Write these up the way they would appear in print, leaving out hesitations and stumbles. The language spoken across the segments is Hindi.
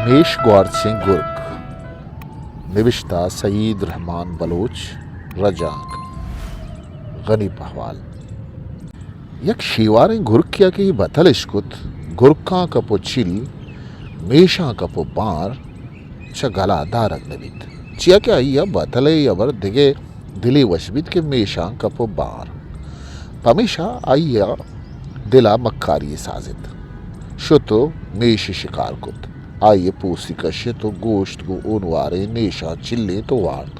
मेश गौर सिंह गुर्क नविश्ता सईद रहमान बलोच रजाक गनी पहवाल यक शिवारें गुर्किया की बतल इश्कुत गुर्का कपो चिल मेशा कपो बार छ गला दारक नबित चिया के आइया बतले अबर दिगे दिले वशबित के मेशा कपो बार पमेशा आइया दिला मक्कारी साजिद शुतो मेश शिकार कुत आइए पूसी कशे तो गोश्त गो ओनवारे नेशा चिल्ले तो वार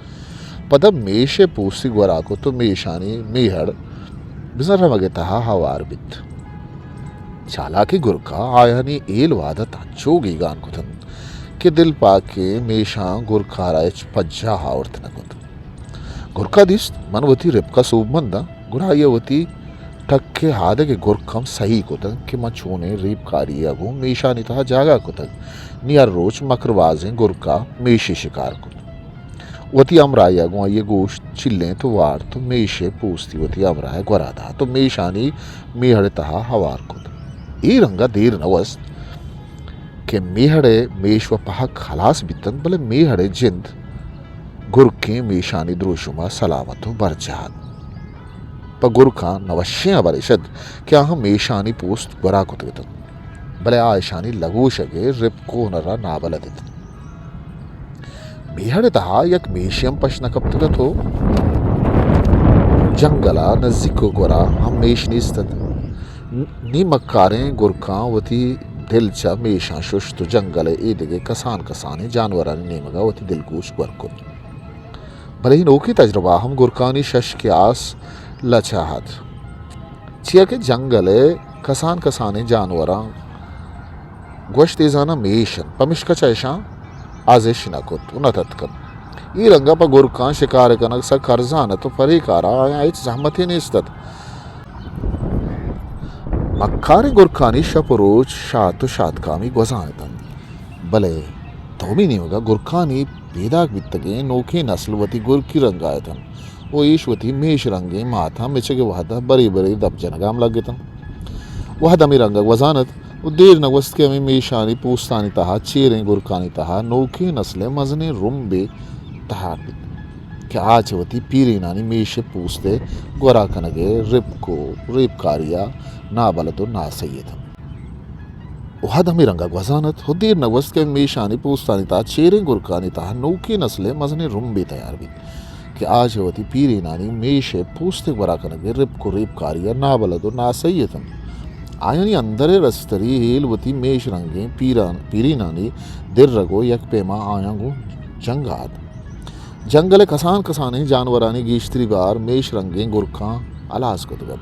पदम मेशे पूसी गोरा को तो मेशानी मेहड़ बिजर मगे तहा हवार बित चालाकी गुरका आयानी एल वादत चोगी गान कुतन के दिल पाके मेशा गुरका रायच पज्जा हावर्त नकुत गुरका दिस मनवती रिपका सूबमंदा गुरायवती टक्के हादे के गुरकम सही कुतन कि मचूने रीप कारियागु मेशा निता जागा कुतन नियर रोज मकरवाजें गुरका मेशे शिकार कुत वती अमरायागु ये गोश्त चिल्ले तो वार तो मेशे पूछती वती अमराय गोरादा तो मेशानी मेहड़े तहा हवार कुत ई रंगा देर नवस्त के मेहड़े मेश व पहा खलास बितन भले मेहड़े जिंद गुरके मेशानी द्रोशुमा सलामतो बरजात गुरका नवश्य बरिशद क्या हम मेशानी पोस्ट गोरा कुतवितन भले आयशानी लघुशगे रिप को नरा नाबलदित मेहड़े तहा यक मेशियम पश्न कप्तगत हो जंगला नजिको गोरा हम मेश निस्तत नी मक्कारें गुरका वती दिल चा मेशा शुष्ट जंगले एदगे कसान कसाने जानवरानी नेमगा वती दिलकुश गुरकुत भले ही नोकी तजरबा हम गुरकानी शश के आस लचाहत चिया के जंगले कसान कसाने जानवरा गोश्त इजाना मेशन पमिश्का चैशा आजिश नकुत उनततकन ई रंगा पा गुरकां शिकार कनक सा करजान तो फरीकारा आयच जहमती निस्तत मक्कारी गुरकानी शपरोज शात शातकामी गोजानतन भले तोमी नहीं होगा गुरकानी बेदाग बित्तगे नोखे नस्लवती गुरकी रंगायतन वो ईश्वती मेश रंगे माथा मिचगे वहदा बरी बरी दब जनगाम लगतन वहदा मी रंग वजानत देर नवस्त के में मेशानी पूस्तानी तहा चेरें गुरकानी तहा नोखे नस्ले मजने रुम्बे तहार क्या आचवती पीरी नानी मेशे पूछते गोरा कनगे रिप कारिया ना बलदो ना सैयदम वहदा मी रंग वजानत देर नवस्त के मेशानी पूस्तानी तहा चेरें गुरकानी तहा नोखे नस्ले मजने रुम्बे तैयार भी कि आज होती पीरी नानी मेशे पूछते बरा कनगे रिप कारिया ना बलदो ना सैयदम आयनी अंदरे रस्तरी हेलवती मेश रंगे पीरी नानी दिर रगो यक पेमा आयांगो जंगात जंगले कसान कसाने जानवरानी गीश्तरी बार मेश रंगे गुरखा अलास को तगब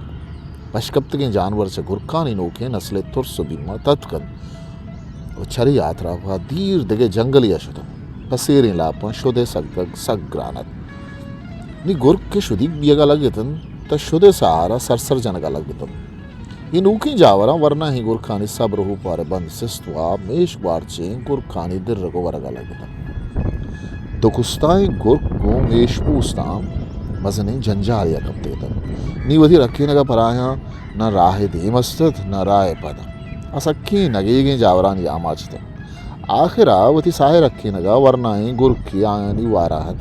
पशकप्त के जानवर से गुरखानी नोके नस्ले तुर्स बिमा तत्कन वो छरी यात्रा हुआ दीर दिगे जंगली अशुतम पसेरे लापन शुदे सग्रानत नी गुर्क के शुदी बियगा लगतन त शुदे सहारा सरसर जनगा लगतन ये नूकी जावरा वरना ही गुरखानी सब रहू पार बंद सिस्तवा मेश बारचे गुरखानी दिर रगो वरगा लगतन दुकुस्ताएं गुर्क को मेश पूस्ता मजने जंजारिया कपते तन नी वधी रखे नगा पराया न राहे दे मस्तत न राय पद असक्की नगेगे जावरान यामाचते आखिरा वती साहे रखे नगा वरना ही गुर्क की आयानी वाराहत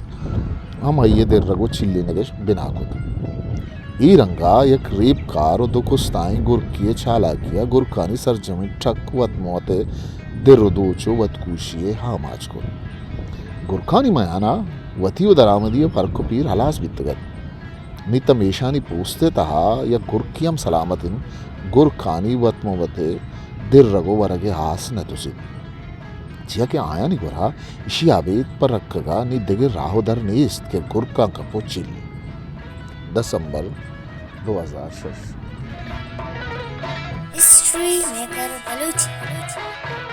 हम ये देर रगो चिल्ली नगेश बिना कुत ई रंगा एक रेप कार और दुकुस्ताई गुरकिए छाला किया गुरकानी सरजमी ठक वत मोते दिर दोचो वत कुशिए हामाच को गुरकानी मयाना वती उदरामदी फर्क पीर हलास बितगत मित मेशानी पूछते तहा या गुरकियम सलामतिन गुरकानी वत मोवते दिर रगो वरगे हास न तुसित जिया के आया नहीं गोरा इसी आबेद पर रखगा नी दिगे राहोदर नेस्त के गुरका कपो चिल दिसंबर 2006 हिस्ट्री मेकर बलूची